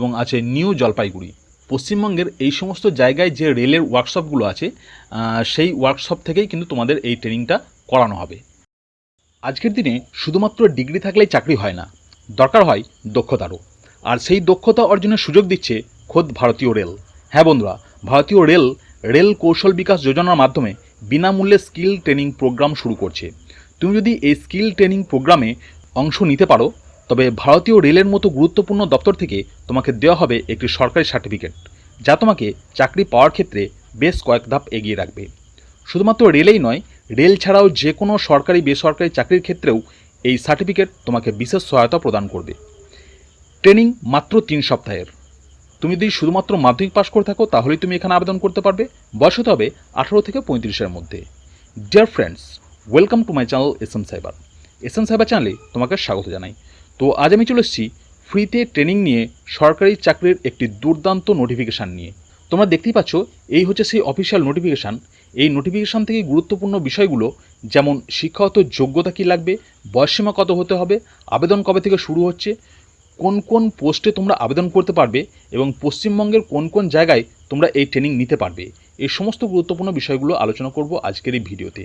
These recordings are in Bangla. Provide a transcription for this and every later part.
এবং আছে নিউ জলপাইগুড়ি। পশ্চিমবঙ্গের এই সমস্ত জায়গায় যে রেলের ওয়ার্কশপগুলো আছে সেই ওয়ার্কশপ থেকেই কিন্তু তোমাদের এই ট্রেনিংটা করানো হবে। আজকের দিনে শুধুমাত্র ডিগ্রি থাকলেই চাকরি হয় না, দরকার হয় দক্ষতারও। আর সেই দক্ষতা অর্জনের সুযোগ দিচ্ছে খোদ ভারতীয় রেল। হ্যাঁ বন্ধুরা, ভারতীয় রেল কৌশল বিকাশ যোজনার মাধ্যমে বিনামূল্যে স্কিল ট্রেনিং প্রোগ্রাম শুরু করছে। তুমি যদি এই স্কিল ট্রেনিং প্রোগ্রামে অংশ নিতে পারো তবে ভারতীয় রেলের মতো গুরুত্বপূর্ণ দপ্তর থেকে তোমাকে দেওয়া হবে একটি সরকারি সার্টিফিকেট, যা তোমাকে চাকরি পাওয়ার ক্ষেত্রে বেশ কয়েক ধাপ এগিয়ে রাখবে। শুধুমাত্র রেলেই নয়, রেল ছাড়াও যে কোনো সরকারি বেসরকারি চাকরির ক্ষেত্রেও এই সার্টিফিকেট তোমাকে বিশেষ সহায়তা প্রদান করবে। ট্রেনিং মাত্র 3 সপ্তাহের। তুমি যদি শুধুমাত্র মাধ্যমিক পাশ করে থাকো তাহলেই তুমি এখানে আবেদন করতে পারবে। বয়স হতে হবে 18 থেকে 35-এর মধ্যে। Dear friends, welcome to my channel SM cyber. SM cyber চ্যানেলে তোমাকে স্বাগত জানাই। তো আজ আমি চলে এসেছি ফ্রিতে ট্রেনিং নিয়ে সরকারি চাকরির একটি দুর্দান্ত নোটিফিকেশান নিয়ে। তোমরা দেখতেই পাচ্ছ, এই হচ্ছে সেই অফিসিয়াল নোটিফিকেশান। এই নোটিফিকেশান থেকে গুরুত্বপূর্ণ বিষয়গুলো যেমন শিক্ষাগত যোগ্যতা কী লাগবে, বয়সসীমা কত হতে হবে, আবেদন কবে থেকে শুরু হচ্ছে, কোন কোন পোস্টে তোমরা আবেদন করতে পারবে এবং পশ্চিমবঙ্গের কোন কোন জায়গায় তোমরা এই ট্রেনিং নিতে পারবে, এই সমস্ত গুরুত্বপূর্ণ বিষয়গুলো আলোচনা করব আজকের এই ভিডিওতে।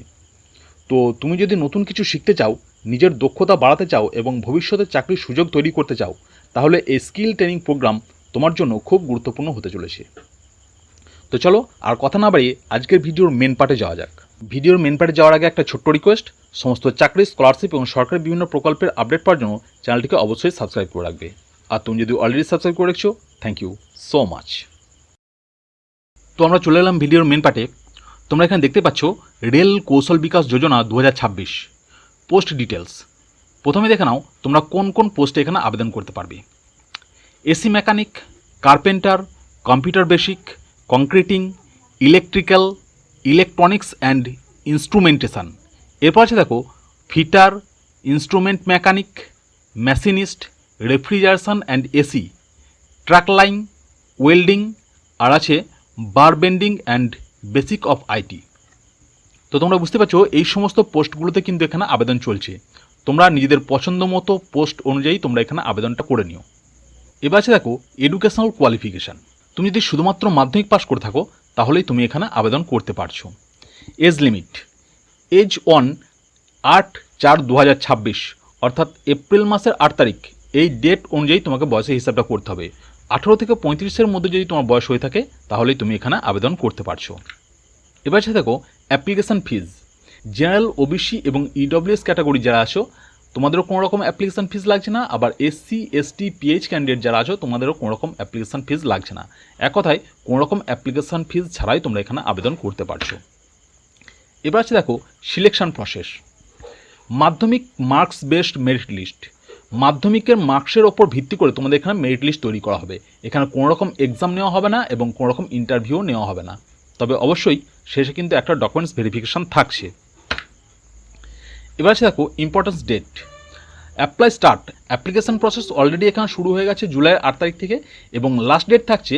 তো তুমি যদি নতুন কিছু শিখতে চাও, নিজের দক্ষতা বাড়াতে চাও এবং ভবিষ্যতে চাকরির সুযোগ তৈরি করতে চাও, তাহলে এই স্কিল ট্রেনিং প্রোগ্রাম তোমার জন্য খুব গুরুত্বপূর্ণ হতে চলেছে। তো চলো আর কথা না বাড়িয়ে আজকের ভিডিওর মেন পার্টে যাওয়া যাক। ভিডিওর মেন পার্টে যাওয়ার আগে একটা ছোট্ট রিকোয়েস্ট, সমস্ত চাকরি, স্কলারশিপ এবং সরকারি বিভিন্ন প্রকল্পের আপডেট পাওয়ার জন্য চ্যানেলটিকে অবশ্যই সাবস্ক্রাইব করে রাখবে। আর তুমি যদি অলরেডি সাবস্ক্রাইব করে রেখেছো, থ্যাংক ইউ সো মাচ। তো আমরা চলে এলাম ভিডিওর মেন পার্টে। তোমরা এখানে দেখতে পাচ্ছ রেল কৌশল বিকাশ যোজনা 2026 পোস্ট ডিটেলস। প্রথমে দেখে নাও তোমরা কোন কোন পোস্টে এখানে আবেদন করতে পারবে। AC mechanic, carpenter, computer basic, concreting, electrical, electronics and instrumentation. এরপর আছে দেখো fitter, instrument mechanic, machinist, refrigeration and AC, truck line, welding, আর আছে bar bending and basic of IT. তো তোমরা বুঝতে পারছো এই সমস্ত পোস্টগুলোতে কিন্তু এখানে আবেদন চলছে। তোমরা নিজেদের পছন্দ মতো পোস্ট অনুযায়ী তোমরা এখানে আবেদনটা করে নিও। এবার আছে দেখো এডুকেশনাল কোয়ালিফিকেশান। তুমি যদি শুধুমাত্র মাধ্যমিক পাস করে থাকো তাহলেই তুমি এখানে আবেদন করতে পারছো। এজ লিমিট, এজ অন 8/4/2026 অর্থাৎ এপ্রিল মাসের 8 তারিখ, এই ডেট অনুযায়ী তোমাকে বয়সের হিসাবটা করতে হবে। 18 থেকে 35-এর মধ্যে যদি তোমার বয়স হয়ে থাকে তাহলেই তুমি এখানে আবেদন করতে পারছো। এবার আছে দেখো অ্যাপ্লিকেশান ফিজ। জেনারেল, ওবিসি এবং ইডব্লিউএস ক্যাটাগরি যারা আছো তোমাদেরও কোনো রকম অ্যাপ্লিকেশান ফিজ লাগছে না। আবার এসসি, এসটি, পিএইচ ক্যান্ডিডেট যারা আছো তোমাদেরও কোনো রকম অ্যাপ্লিকেশান ফিজ লাগছে না। এক কথায় কোনো রকম অ্যাপ্লিকেশান ফিজ ছাড়াই তোমরা এখানে আবেদন করতে পারছো। এবার আছে দেখো সিলেকশন প্রসেস। মাধ্যমিক মার্কস বেসড মেরিট লিস্ট। মাধ্যমিকের মার্কসের ওপর ভিত্তি করে তোমাদের এখানে মেরিট লিস্ট তৈরি করা হবে। এখানে কোনো রকম এক্সাম নেওয়া হবে না এবং কোনো রকম ইন্টারভিউ নেওয়া হবে না। তবে অবশ্যই শেষে কিন্তু একটা ডকুমেন্টস ভেরিফিকেশান থাকছে। এবার আছে দেখো importance date. Apply start, application process already এখানে শুরু হয়ে গেছে জুলাইয়ের 8 তারিখ থেকে এবং লাস্ট ডেট থাকছে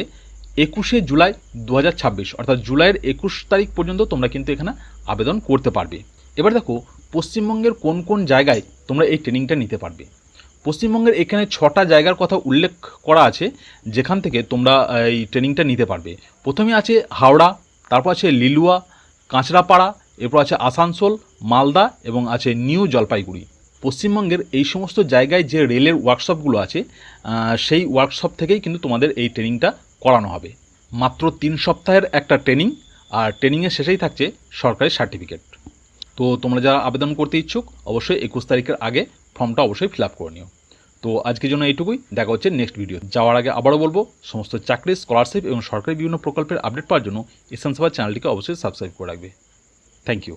21শে জুলাই 2026 অর্থাৎ জুলাইয়ের 21 তারিখ পর্যন্ত তোমরা কিন্তু এখানে আবেদন করতে পারবে। এবার দেখো পশ্চিমবঙ্গের কোন কোন জায়গায় তোমরা এই ট্রেনিংটা নিতে পারবে। পশ্চিমবঙ্গের এখানে 6টা জায়গার কথা উল্লেখ করা আছে যেখান থেকে তোমরা এই ট্রেনিংটা নিতে পারবে। প্রথমে আছে হাওড়া, তারপর আছে লিলুয়া, কাঁচরাপাড়া, এরপর আছে আসানসোল, মালদা এবং আছে নিউ জলপাইগুড়ি। পশ্চিমবঙ্গের এই সমস্ত জায়গায় যে রেলের ওয়ার্কশপগুলো আছে সেই ওয়ার্কশপ থেকেই কিন্তু তোমাদের এই ট্রেনিংটা করানো হবে। মাত্র 3 সপ্তাহের একটা ট্রেনিং, আর ট্রেনিংয়ের শেষেই থাকছে সরকারি সার্টিফিকেট। তো তোমরা যারা আবেদন করতে ইচ্ছুক অবশ্যই 21 তারিখের আগে ফর্মটা অবশ্যই ফিল আপ করে নিও। তো আজকের জন্য এইটুকুই, দেখা হচ্ছে নেক্সট ভিডিও। যাওয়ার আগে আবারও বলবো, সমস্ত চাকরি, স্কলারশিপ এবং সরকারি বিভিন্ন প্রকল্পের আপডেট পাওয়ার জন্য এসএম সাইবার চ্যানেলটিকে অবশ্যই সাবস্ক্রাইব করে রাখবে। Thank you.